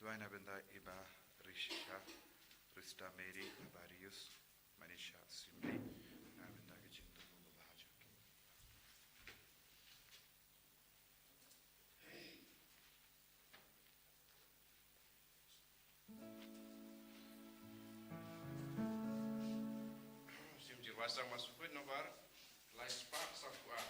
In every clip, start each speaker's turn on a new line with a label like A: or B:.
A: Tuan Abenda Iba Risha Rista Mary Abarius Manisha Simli Abenda Gijinto Bahaja.
B: Simjir wasang masukut nomor lain spak sakwa.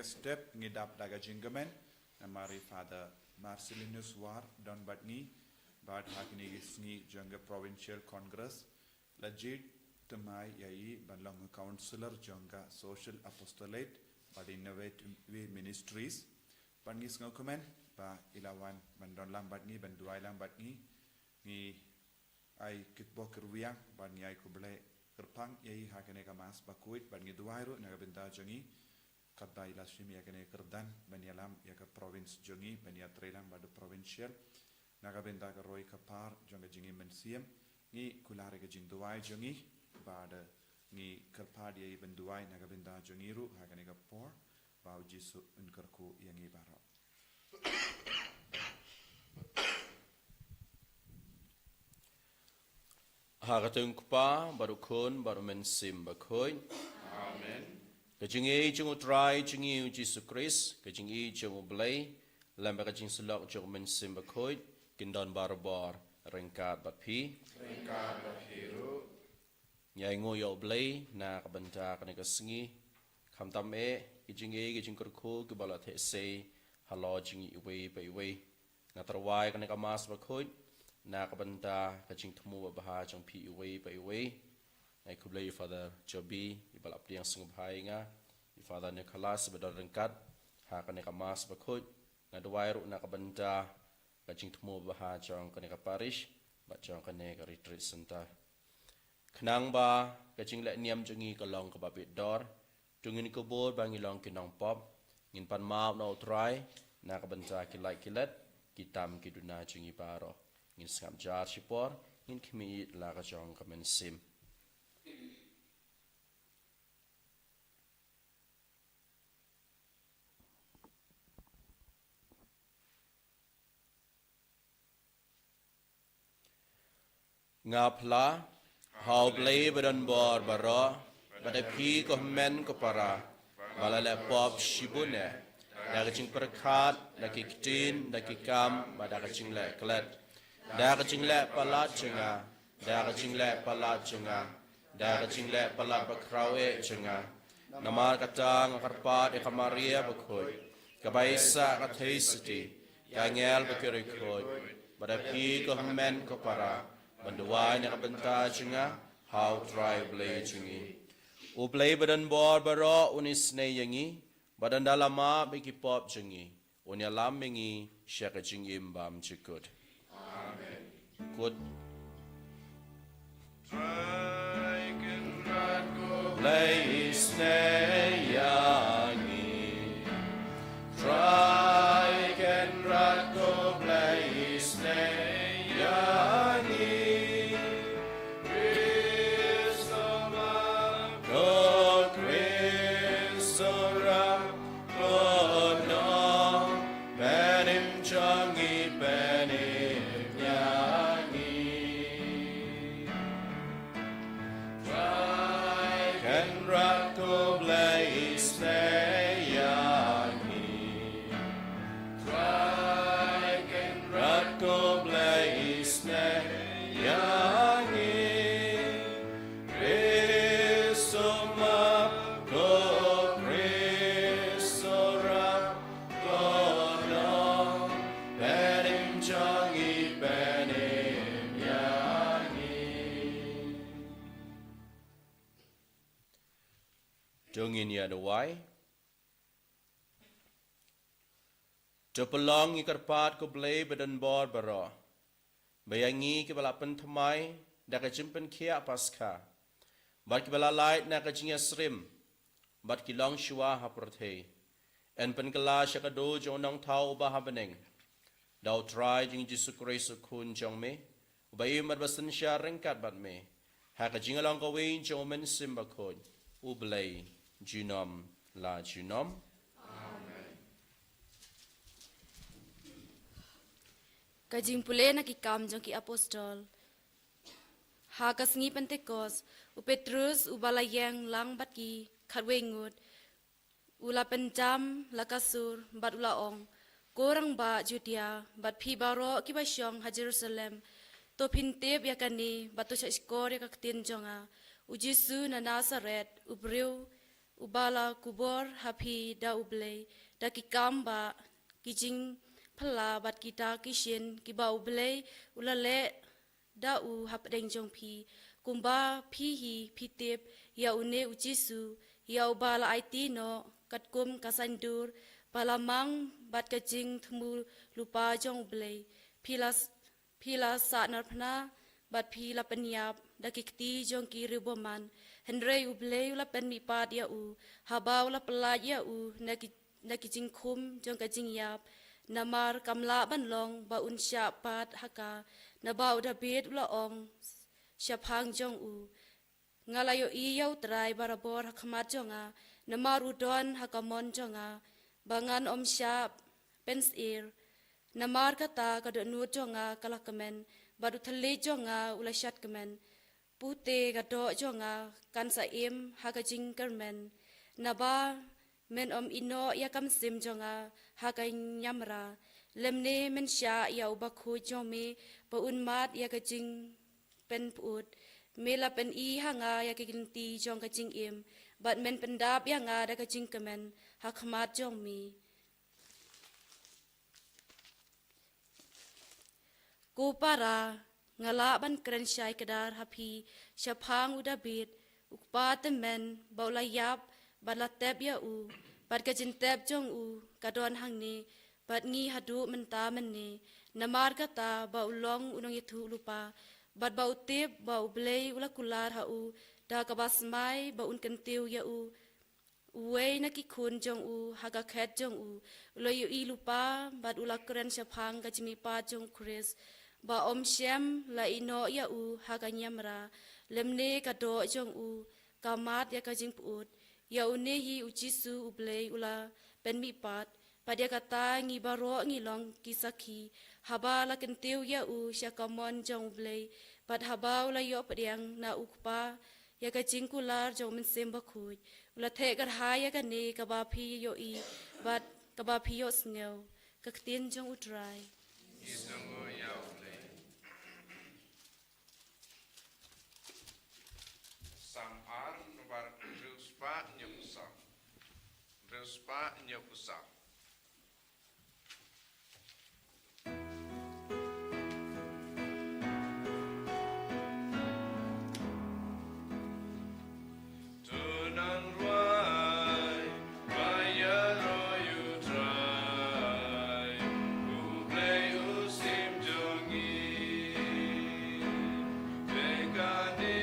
A: Step ngidap daga jinggamen namari Father Marcelinus War don batni bad hakini gisni jangga Provincial Congress legit temai yai banlang councillor jangga Social Apostolate bad Innovative Ministries pangis ngokumen ba ilawan bandon lambat ni banduai lambat ni ai kitbo kerwiang ban yai kuble kerpang yai hakene kamas bakuit ban ngiduairu naga benta jangi Kadba ilashim yakene kerdan banyalam yaka province jongi banya trelam badu provincial naga benda ka roi kapar jonga jingi mensiem ni kulare ka jing duai jongi bada ni kerpad yai benduai naga benda jongiru hakane ka por bau jisu unkarku yangi baro
C: Hagatung pa baru kon baru mensim bakoin
B: Amen.
C: Kajing e jeng utrai jeng e Jesus Christ kajing e jeng ublay lamba kajing selok jeng mensim bakoit kindon barbar rengkat batpi
B: Ringkat berhiru.
C: nyai ngoyo ublay na kabanta kana kasengi kamtam e kajing kurku kebala the se halo jeng iwe pa iwe ngatarwai kana kamas bakoit na kabanta kajing temu baha jeng pi iwe pa iwe Ai kublai Father Joby ibalap yang sungguh nga Father Nicholas bedar rengkat ha kane kamas bakut na duwairu na kabanda kajing temu baha jang kane ka parish ba jang kane ka retreat center kenang ba kajing lek niam jungi kalong ka babit dor tungin ko bor bangi long kinong pop ngin pan mau na utrai na kabanda kilai kilat kitam kiduna jungi baro ngin skam jar sipor ngin kimi la ka jang ka mensim ngapla hau blay badan bor baro pada pi ko men ko para balale pop shibune da kaching perkat da kitin da kikam pada kaching le klet da kaching le palat chenga da kaching le palat chenga da kaching le palat bakrawe chenga namar katang karpat e kamaria bakhoi kabaisa katheisiti yangel bakirikoi pada pi ko men ko para Banduai na kabanta chinga how try blay chingi. Uplay badan bor baro unis ne yangi badan dalama biki pop chingi. Unya lam mengi syaka chingi mbam chikut.
B: Amen.
C: Kut
B: Try can not go.
C: blay ne yangi. Try can rat go blay ne yangi. Can rock go blade dongin ya dawai. Jopelong ikarpat ko blay badan bor baro. Bayangi kibalapan thamai daka jimpen kia paska. Bat kibalalait na kajinga srim. Bat kilong shua haprathe. En penkala syakado jonang tau bahabeneng. Dau try jing Jesu Christ kun jong me. Ubayi madbasan siya rengkat bat me. Haka jingalang kawin jong men simbakod. Ublay junom la junom.
D: Kajing pule na kikam jong ki apostol. Hakas ngi Pentecost, u Petrus u balayang lang bat ki khatwengut. Ula penjam la kasur bat ula ong. Korang ba Judea bat pi baro ki basyong ha Jerusalem. To pintip yakani batu syakor ya kaktin jonga. U Jesu na Nazaret u briu u bala kubor hapi da ublay da kikam ba kijing pala bat kita kishin ki ba ublay ulale da u hapdeng jong pi kumba pi hi pitip ya une u Jesu ya u bala IT no katkum kasandur palamang bat kajing thmu lupa jong ublay pila sa narpna bat pila penyap dakikti jong ki riboman henry ublay ula pen mi pat ya u haba ula pelat ya u nakijing kum jong kajing yap namar kamla banlong ba unsya pat haka na ba uda bed ula ong syapang jong u ngalayo iyau trai barabor hakamat jonga namar udon hakamon jonga bangan om syap pensir namar kata kada nu jonga kalakamen badu thali jonga ula syat kemen pute kado jonga kan saim hakajing kermen naba men om ino ya kam sim jonga hakai nyamra lemne men sya ya ubakhu jomi pa unmat ya kajing pen put mela pen I hanga ya kiginti jong kajing im bat men pendap ya nga da kajing kemen hakmat jomi ku para ngala ban kren syai kedar hapi syapang udabit ukpa temen baulayap balatep ya u bat kajintep jong u kadon hang ni bat ngi hadu menta menni namar kata ba ulong unong itu lupa bat ba utip ba ublay ula kular ha u da kabasmai ba un kentiu ya u uwe na kikun jong u haga khet jong u ulo yu I lupa bat ula keren syapang kajimi pa jong Chris ba om syam la ino ya u haga nyamra lemne kado jong u kamat ya kajing put ya une hi u Jesu ublay ula pen mi pat pada kata ngi baro ngi long kisaki haba la kentiu ya u syakamon jong ublay pat haba ula yo pediang na ukpa ya kajing kular jong men semba khuj ula the gar ha ya kane kaba phi yo I bat kaba phi yo sneu kaktin jong utrai
B: Isongo yau le. Sam ar nomor ruspa nyopusa. Ruspa nyopusa. Tunan ruai, raya royu trai, ublay usim jongi, bekane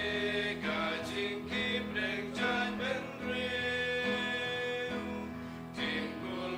B: kajing kipreng jan benreu, timbul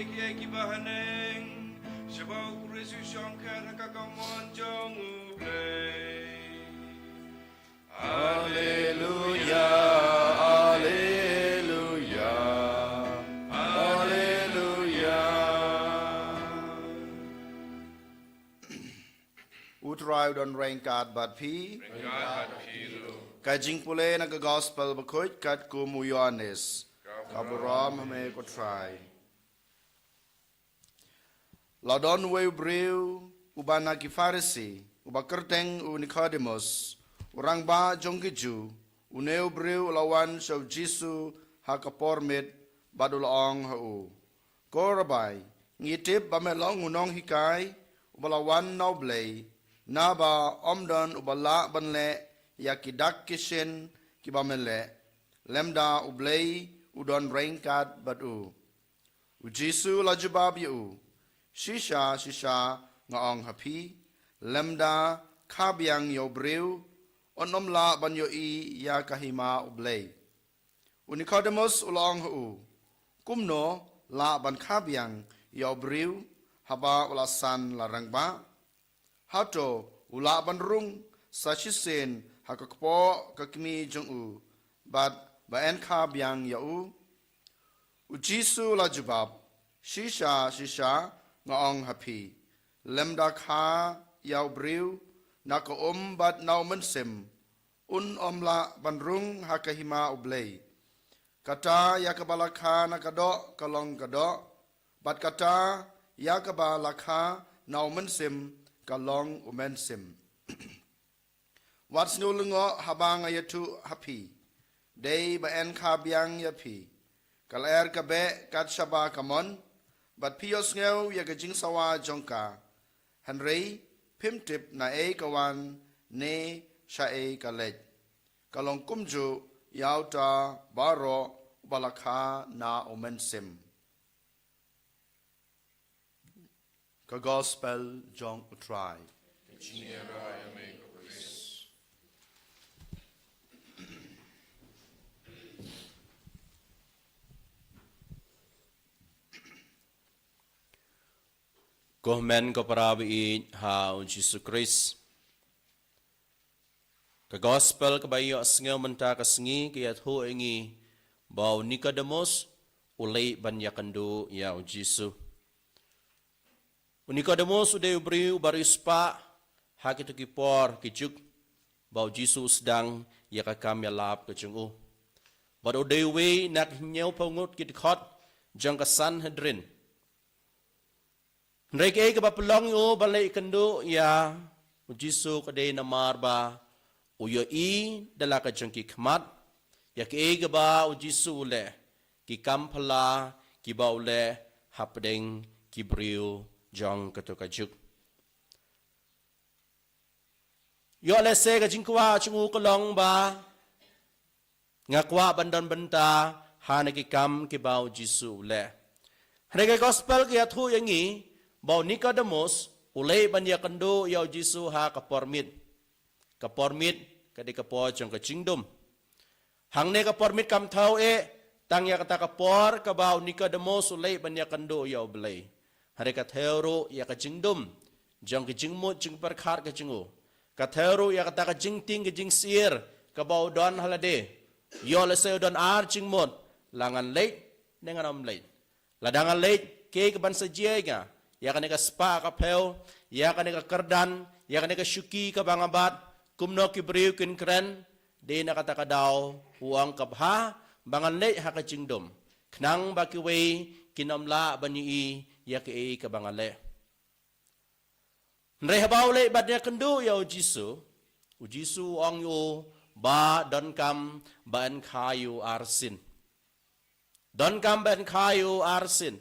B: ki ki bahaneng Shabau kuresu shonker kakamon jong ublei
A: Hallelujah, Hallelujah, Hallelujah.
E: Utrai don rain kat bat pi.
B: God pilu
E: Kajing pule na ka gospel bakoit kat ku muyones. Kaburam hame ko try. Ladon we breu ubana ki Pharisee ubakerteng u Nicodemus urang ba jongkeju uneu breu lawan so Jisu hakapormit badulong hau. Ko rabai ngitip bamelong unong hikai ubalawan naublei naba omdon ubala banle yakidak kishin kibamele lemda ublei udon rengkat badu ujisu lajubab yu shisha ngaong hapi lemda kabyang yo breu onomla banyo i ya kahima ublei Nicodemus ulong hu kumno la ban kabyang yo breu haba ulasan larangba hato ula ban rung sachisen hakakpo kakmi jong bat baen kabyang yau ujisu lajubab shisha ngaong hapi lemda kha yau breu nako bat nau mensim omla bandrung hakahima ublei kata yakabalakha nakado kalong kado bat kata yakabalakha nau mensim kalong umensim what's no lungo habang ayatu happy day ba en kabyang yapi kaler kabe kat shaba kamon but pios ngeu yakajing sawa jongka Henry pimtip na e kawan ne sha e kalej kalong kumju yauta baro balakha na omensim ka gospel jong utrai
C: Komen ko parabi ha Jesus Christ. Ka gospel kabayo asngaw menta kasngi kayat ho ingi bau Nicodemus ulay banyakandu ya Jesus. Nicodemus uday ubriu barispa hakito kipor kijuk bau Jesus sedang ya kakam ya lap kecungu. But uday we nak hinyaw pangut kitikot jang kasan hedrin. Mereka ke bapelong yo balai kendo ya Jisu kadai namar ba uyo i dala ka jengki khmat ya ke ba Jisu le ki kampala ki ba ule hapdeng ki briu jong ka to ka juk yo le se ka jingkwa chungu kolong ba ngakwa bandan benta hana ki kam ki ba Jisu le Mereka gospel ki athu yangi bau Nicodemus ulay banya kendo yau Jisu ha kapormit kadi kapor jong kacingdom hang ne kapormit kam thau tang ya kata kapor ka bau Nicodemus ulay banya kendo yau belai hari ka theuro ya kacingdom jong kacingmut jing perkhar kacingو ka theuro ya kata kacingting kacing sir ka bau don halade yo le se don ar jingmut langan leit dengan om leit ladangan leit ke ban sajiega ya kaneka spa ka pel ya kaneka kerdan ya kaneka syuki ka bangabat kumno ki briu kin kren de na kata kadau huang kabha bangan le ha ka jingdom knang ba ki we kinamla bani ya ke ka bangale nre habau le badnya kendu ya ujisu ong yo ba don kam ban khayu arsin don kam ban khayu arsin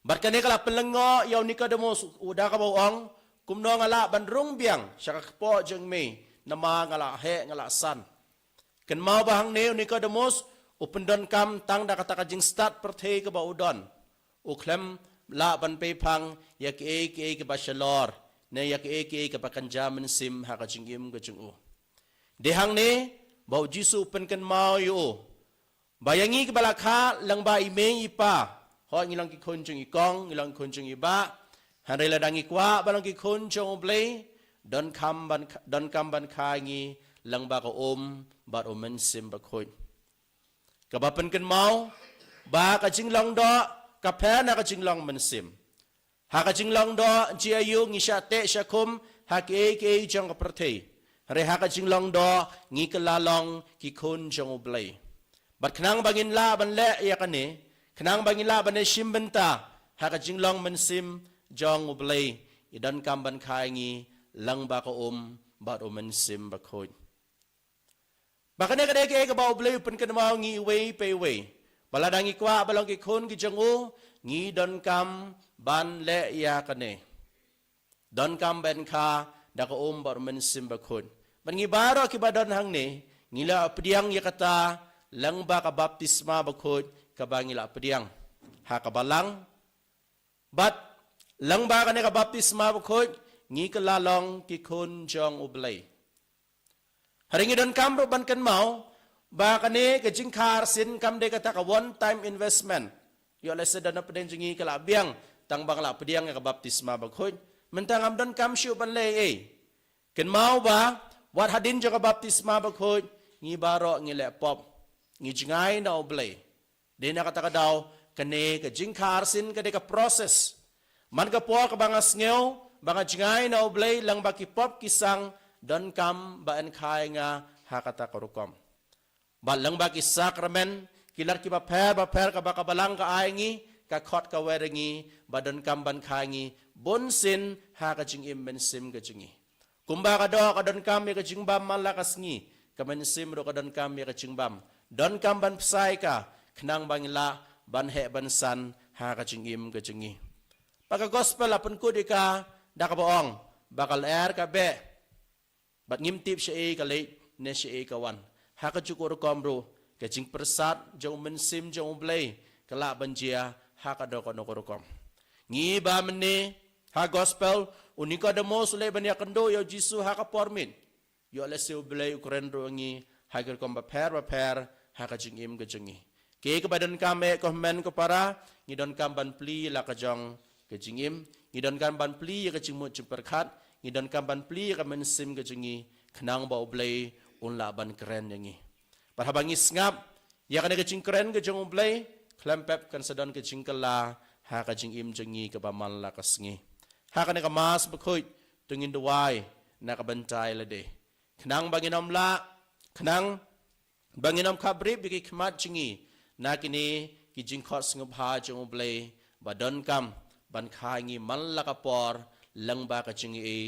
C: Bat kani kala pelengo yau Nicodemus udah ka bawang kumno ngala bandrung biang syaka po jeng me nama ngala he ngala san. Ken mau bahang neu Nicodemus upendon kam tang da kata kajing start perthe ka baudon. Uklem la ban pe phang yak e ke bashalor ne yak e ke bakanja men sim ha ka jingim ka jungu. Dehang ne bau Jisu pen ken mau yo. Bayangi ke balakha lang ba ime ipa ho ngilang ki khun chung i kong ngilang khun chung i ba han re la dang i kwa balang ki khun chung blei don kam ban khai ngi lang ba ko bat men sim ba khoi ka ba pen kan mau ba ka jing long do ka pha na ka jing long men sim ha ka jing long do ji ayu ngi sha te sha kum ha ke jong ka prathei re ha ka jing long do ngi ka la long ki khun chung blei bat khnang bangin la ban le ya ka ne khnang bangin la ban ne sim benta ha ka jing long men sim jong blei idan kam ban khai ngi lang ba ko bat men sim ba khoi bakane kade ke ba blei pen kan mau ngi wei pe wei baladang ikwa balong ki khun ki jong u ngi don kam ban le ya kane don kam ben kha da ko bat men sim ba khoi ban ngi baro ki badon hang ne ngila pediang ya kata lang ba ka baptisma ba khoi ka ba ngila pediang ha ka balang bat lang ba ka ne ka baptisma ba khoi ngi ka lalong ki khun jong u blei haringi don kam ro ban kan mau ba ka ne ka jing khar sin kam de ka ta ka one time investment yo le se dana peden jingi ka la biang tang bang la pediang ka baptisma ba khoi mentang am don kam shu ban le e kan mau ba wat hadin jo ka baptisma ba khoi ngi baro ngi le pop ngi jingai na u blei de na ka ta ka daw ka ne ka jing khar sin ka de ka process man ka po ka bangas ngeu banga jingai na oblay lang baki pop kisang don kam ba en khai nga hakata korukom ba lang baki sakramen kilar ki ba pher ka ba ka balang ka aingi ka khot ka werengi ba don kam ban khai ngi bon sin ha ka jing im men sim ka jingi kumba ka do ka don kam ka jing bam malakas ngi ka men sim ro ka don kam ka jing bam don kam ban psai ka khnang bangila ban he ban san ha ka jing im ka jingi pagka gospel apun kudika da ka boong bakal ka be bat ngim tip siya ka late ne siya ka wan ha ka chukur komro ka jing persat jong men sim jong blay kala banjia ha ka do ko no kom ngi ba mene ha gospel unika de mo sule ban ya kendo yo jisu ha ka pormin yo le se blay ukren ro ngi ha ka kom ba pher ha ka jing im ka jingi ke ka badan kame ko men ko para ngi don kam ban pli la ka jong ke jingim ngidon kan ban pli ka jingmu jimperkhat ngidon kan ban pli ka men sim ka jingi khnang ba oblei un la ban kren yangi par habangi ngap ya kan ka jing kren ka jong oblei klempep kan sedon ka jingkala ha ka jingim jingi ka ba man la ka sngi ha kan ka mas ba khoi tungin duwai na ka bantai la de khnang banginom la khnang banginom khabrib bi ki khmat jingi na kini ki jing khot sngup ha jong oblei ba don kam ban khai ngi man la ka por lang ba ka chingi e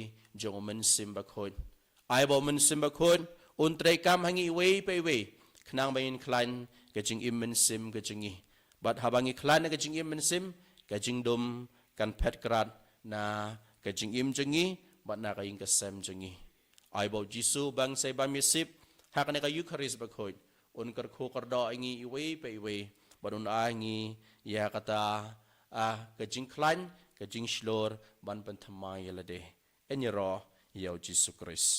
C: jong men sim ba khoi ai bo men sim ba khoi un tre kam hangi wei pe wei khnang ba in klein ka ching im men sim ka chingi bat habangi klein ka ching im men sim ka ching dum kan phet krat na ka ching im chingi bat na ka in ka sem chingi ai bo jisu bang sai ba mi sip ha ka ne ka eucharis ba khoi un kar kho kar do ngi wei pe wei bat un ai ngi ya kata ka jing klan ka jing shlor ban pan thamai yalade enyero yau Jesus Christ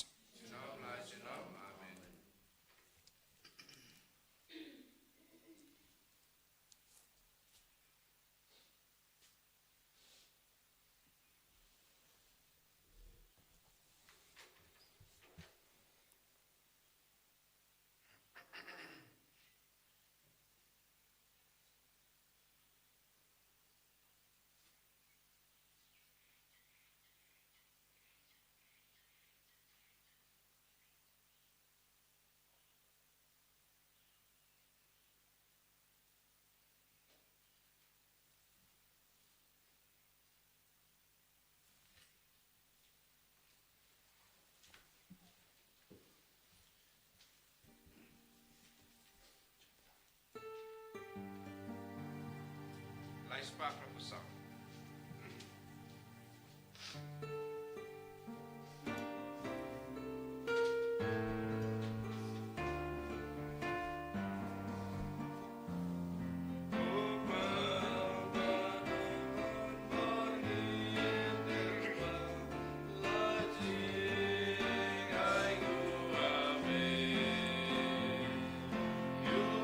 B: Laispak repusang.
F: You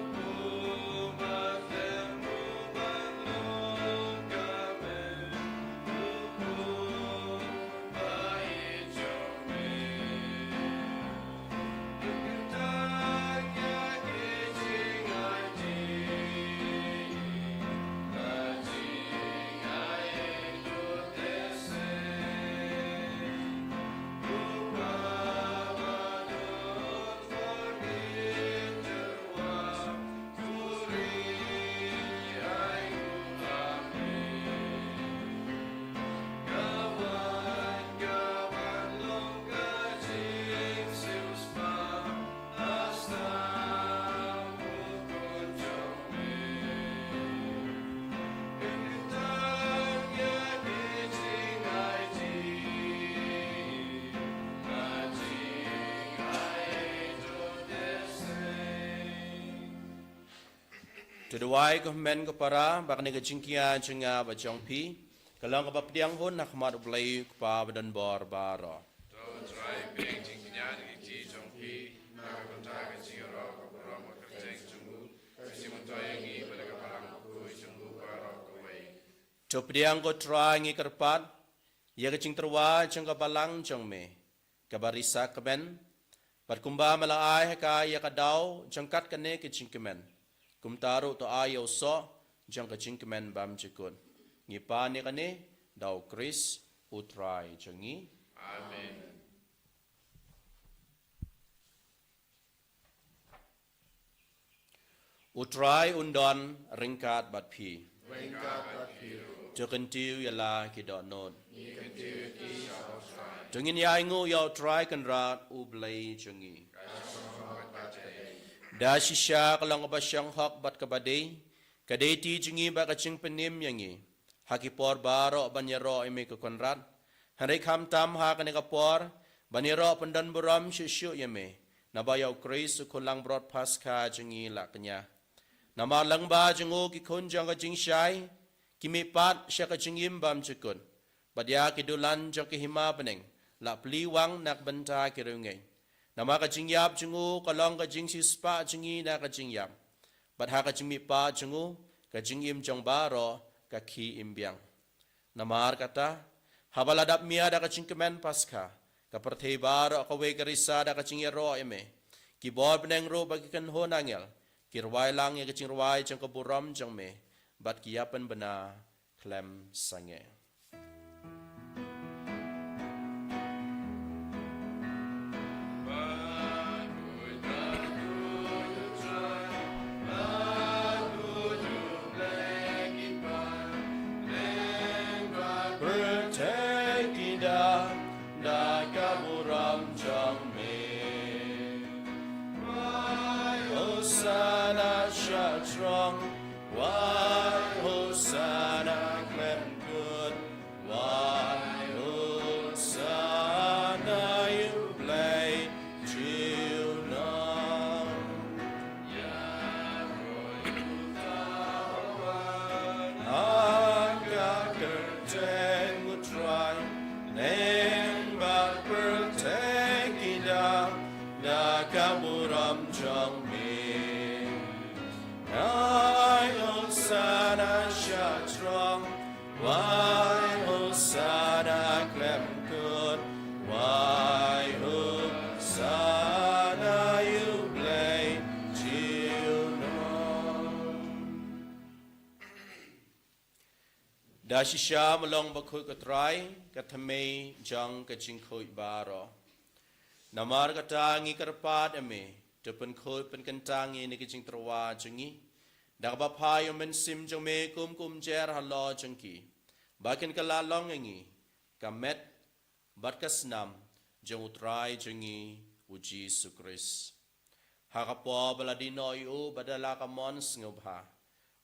C: Tudawai ko men ko para bak ni kajingkia jenga ba jongpi. Kalang ka padiang hon nak mat ublay ko pa badan bor baro.
B: To try being tingnya di ji jong pi na ka ta ka ji ro ka ro ma ka teng jungu. Kasi mo to yang i pada ka parang ku jungu ka ro ka wei.
C: To padiang ko try ngi kerpat. Ya kajing terwa jeng ka balang jong me. Kabarisa kemen. Bat kumba malaay ka ya ka daw jengkat kane kajing kemen. Kumtaru to ayaw so jeng kajing kemen bam jikun. Ngipa ni kane daw Chris utray jengi.
B: Amen.
C: Utray undon ringkat bat pi. Jokentiu yala kidonot. Jengin ya ingu yaw try kan rat ublay jengi. Da shisha kalang basyang hak bat kabade. Kadeti jengi ba kacing penim yangi. Hakipor baro banyero ime ke konrad. Hari kam tam ha kane kapor. Banyero pendan buram shishu yame. Nabayaw Chris ukulang brod paska jengi laknya. Nama lang ba jengu ki kunjang ka jing syai. Kimi pat siya ka jingim bam jekun. Badya kidulan jang kihima peneng. La pliwang nak benta kirungay. Nama ka jingyap jengu kalong ka jing sispa jengi na ka jingyap. Badha ka jingmi pa jengu ka jingim jang baro ka ki imbiang. Namar kata habaladap mia da ka jingkemen paska. Ka pertei baro ka we karisa da ka jingyaro eme. Ki bor peneng ro bagi kan honangel. Kirwai lang ya kecing ruai jang keburam jang me. Bat kiapan bena klem sange. Bertekida da kaburam jang me. Hosanna Shatrong, why Hosanna Clem good, why Hosanna you play Junon. Aga curtain would try, name but bertekida da kaburam jang me. Why Hosanna Shatrong, why Hosanna Clem good, why Hosanna you play Junon. Dashisha malong bakhoy katray, katamay jang kachingkoy baro. Namar katangi karpat ame, tupan koy penkentangi ni kaching terwa jengi. Dakabapayo men sim jang me kum jer halo jangki. Bakin kalalong yangi, kamet bat kasnam jang utray jangi uji sukris. Hakapo baladino yu badala kamons ngubha.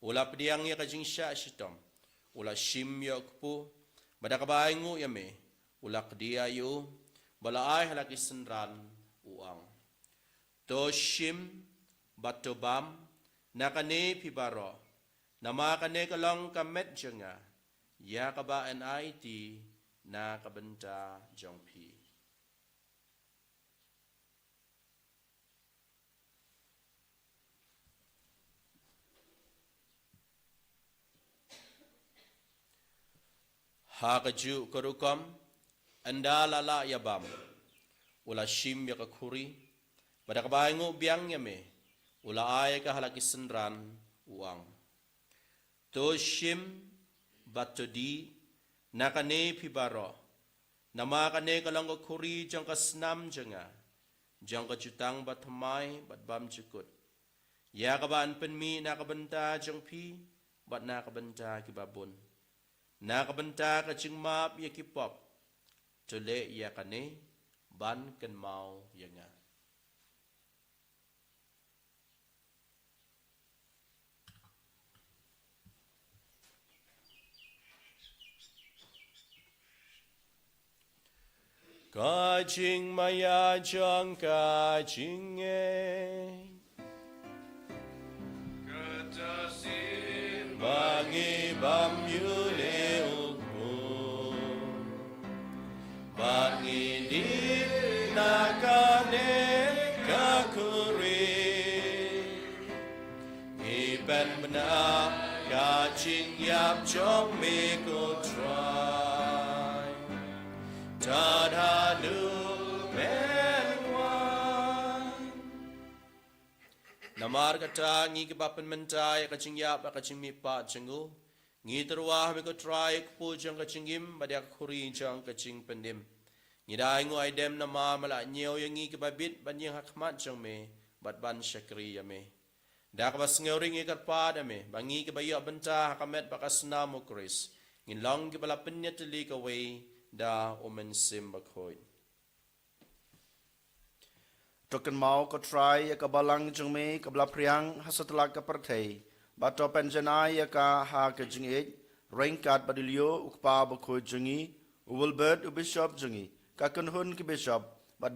C: Ula pediang ya kajing sya shitom. Ula shim yokpu. Badakabay ngu yame. Ula kdia yu. Balaay halaki senran uang. To shim batobam. Nakane pibaro. Nama kane kalong kamet jenga. Ya kaba NIT na kabenta jongpi. Hakaju korukam anda lala yabam. Ula shim ya kakuri. Pada kabayangu biang yame. Ula ay kahalaki senran uang. To shim batodi nakane pibaro. Nama kane kalang kakuri jang kasnam jenga. Jang kajutang bathamay batbam jukut. Ya kabaan penmi nakabenta jang pi bat nakabenta kibabun. Nakabenta kajing map ya kipop. Tule ya kane ban ken mau yanga. Kajing maya jang kajing e.
B: Kertas
C: ngi bam yu le u ba ngi di na ka ne ka kuri ngi ben bna ka ching yap chom me ko try ta da nu Namar kata ngi kebapan mentai kacing yap kacing mipa cengu ngi terwah me ko try pu jang kacing im badak khuri jang kacing pendim ngi dai ngu aidem nama mala nyeu yang ngi kebabit ban yang hakmat jang me bat ban syakri ya me dak bas ngeuring ngi karpa da me bangi ke bayu benta hakamet bakasna mukris ngi long ke bala penyat li ka we da omen sim bakhoi
E: Token mau ko try ka balang jung me ka bla priang hasatla ka perthei bato penjana ya ka ha ka jing e rainkat badilio ukpa ba ko jungi ulbert u bishop jungi ka kun hun ki bishop bad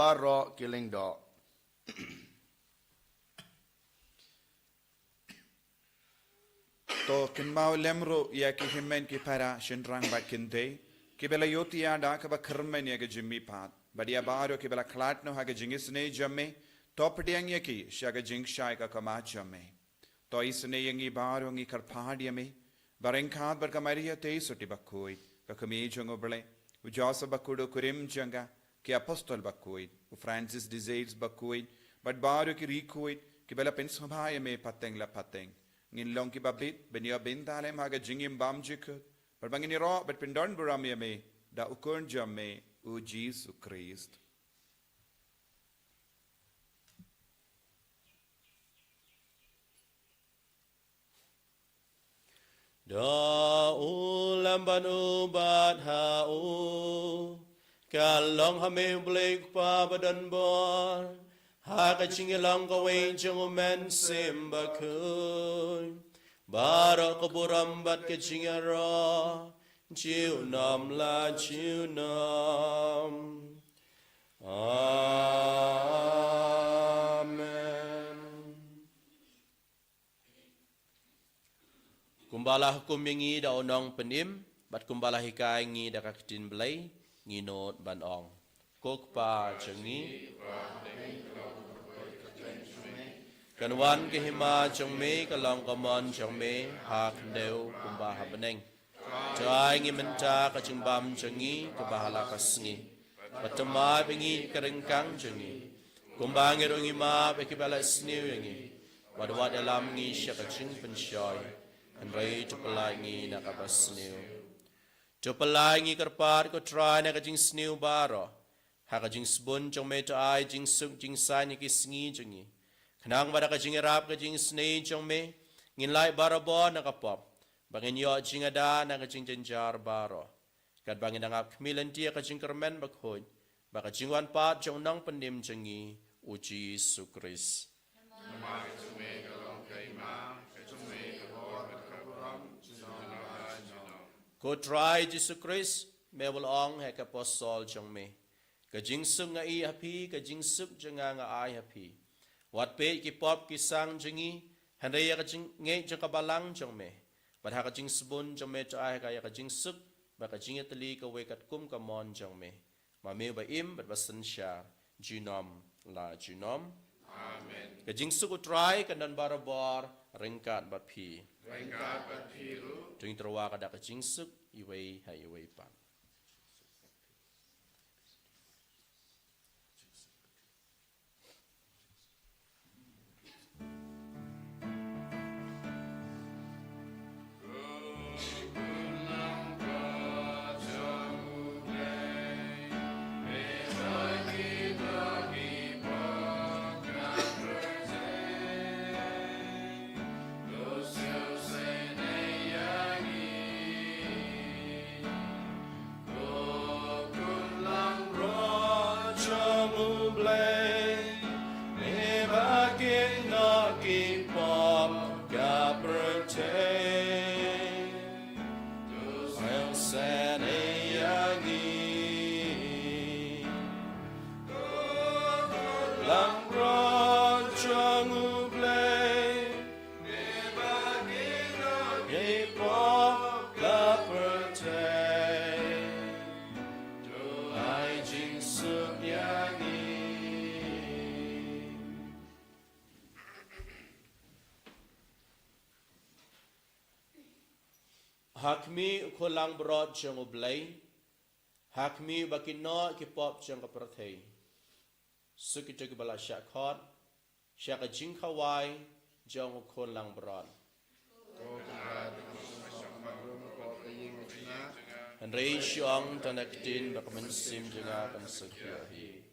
E: bar ro killing do
A: To kin mau lemro ya ki himmen ki para shinrang ba kinte ki bela yoti ya da ka ba khermen ya ke jimmi pat badia baro ki bela klat no ha ke jingis ne jamme top diang ya ki shaga jing shai ka kama jamme to isne yangi baro ngi kar phadi me bareng khat bar kamari te soti bakoi ka kami jongo bele u josa bakudo kurim janga ki apostol bakoi u francis desires bakoi but baro ki rikoi ki bela pen sabha me pateng la pateng ngin long ki babit benia bindalem haga jingim bam jikut but bangini ro but pindon buram me da ukon jamme o Jesus Christ.
C: Da ulam banu bat ha u kalong ha me blake pa badan bor ha ka chingilang ka we jong men simba kun barok ko buram bat ka chingara chiu nam la chiu nam amen kumbala hukum yangi da onong penim bat kumbala hikai ngi da kaktin belai ngi not ban ong kok pa changi kan wan ke hima chong me kalong kamon chong me hak deu kumba habeneng Jai ngi menta ka bam changi ka bahala kasngi patama bingi kerengkang changi kumbang ngi ma be ki bala sniu ngi wadwa dalam ngi syaka ching penshoy an rai tupalai ngi na ka basniu tupalai ngi karpar ko try na ka jing sniu baro ha ka jing sbun chong me ta ai jing suk jing sai ni ki sngi changi khnang wada ka jing rap ka jing snei chong me ngin lai barabo na ka pop bangin yo jingada na ka jing jenjar baro kat bangin ngap khmilan tia ka jing kermen bakhoj baka jingwan pat jong nang pendim jengi uji sukris ko try Jesus Christ me wal ong he ka posol jong me ka jing sung nga I happy ka jing suk jenga nga ai happy wat pe ki pop ki sang jengi hanreya ka jing nge jong ka balang jong me But haka jing sabun jong me to ay kaya ka jing suk baka jing atali ka wekat kum ka mon jong me ma me ba im but basan sha jinom la jinom amen ka jing suk utrai ka nan barabar ringkat bat pi ru tuing terwa ka da ka jing suk iwei ha iwei pan Hakmi ukolang brod jang oblay. Hakmi bakino ki pop jang kapratay. Sukito ki bala syakot. Syaka jing kawai jang ukolang brod. Henry syong tanaktin bakamansim janga kan sekyahi.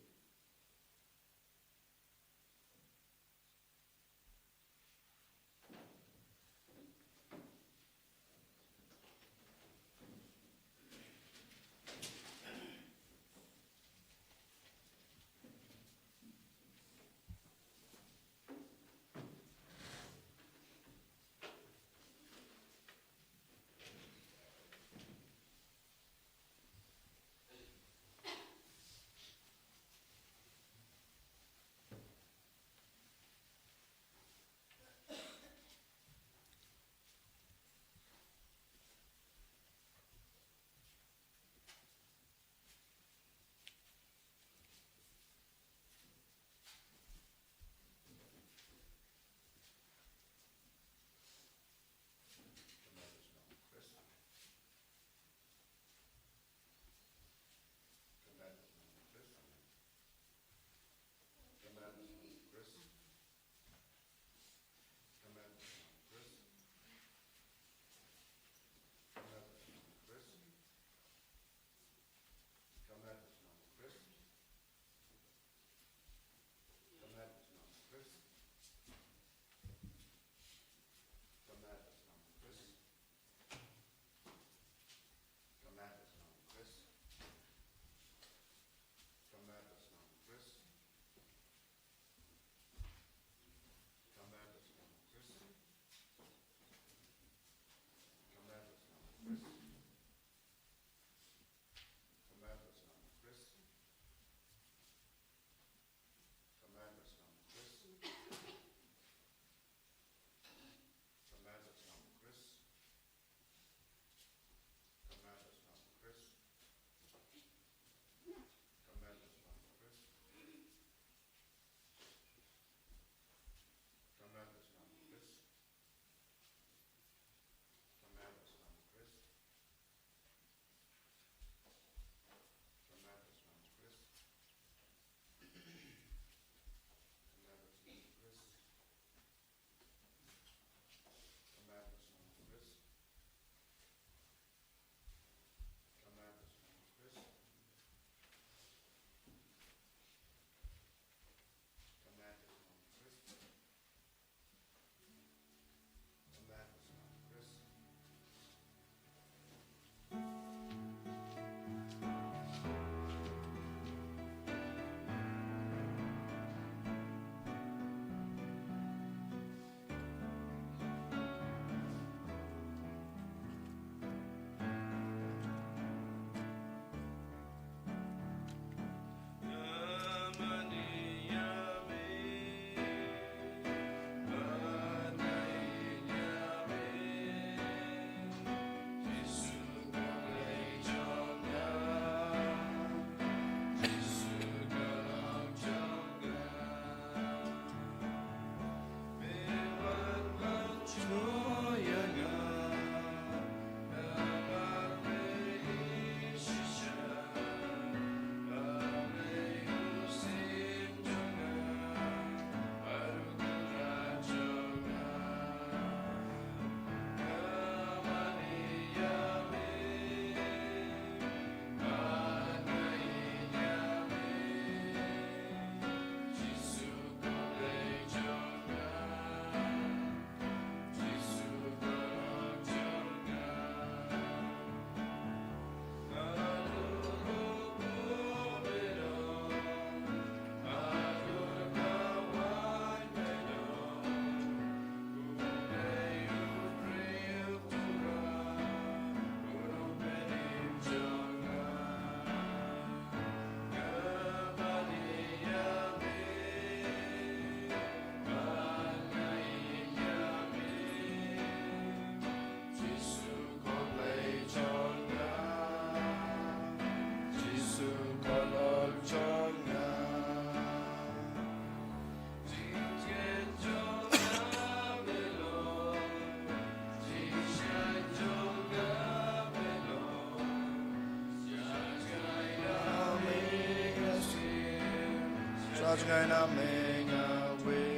E: God's gonna make a way.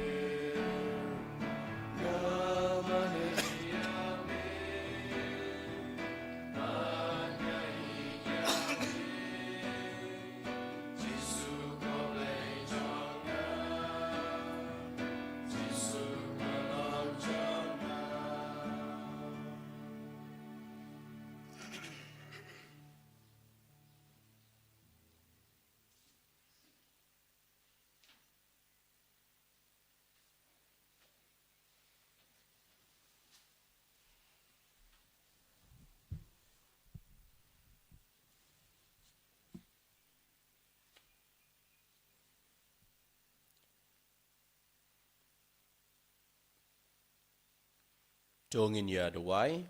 C: Dongin ya duai.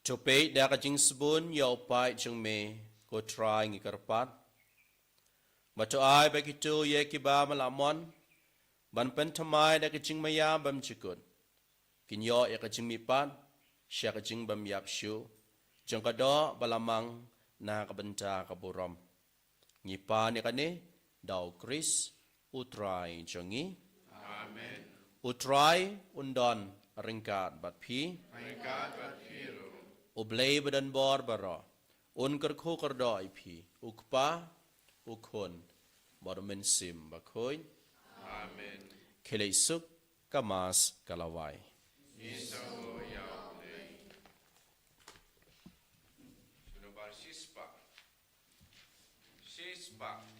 C: Cope dah kajing sebun ya upai jeng me ko try ngi karpat. Baca ai bagi tu ye kiba malamon ban pen tamai dah kajing maya bam cikut. Kinyo ya kajing mipat sya kajing bam yap syu. Jeng kado balamang na kabenta kaburam. Ngipa ni kane dau Kris utrai jengi.
B: Amen.
C: Utrai undon ringkat bat pi.
B: Ringkat bat piru.
C: Ublay badan bor bara. Un kerko kerdoi pi. Ukpa ukon. Baru mensim bakoy.
B: Amen.
C: Kele isuk kamas kalawai.
B: Iso yaule. Sunubar sispa. Sispa.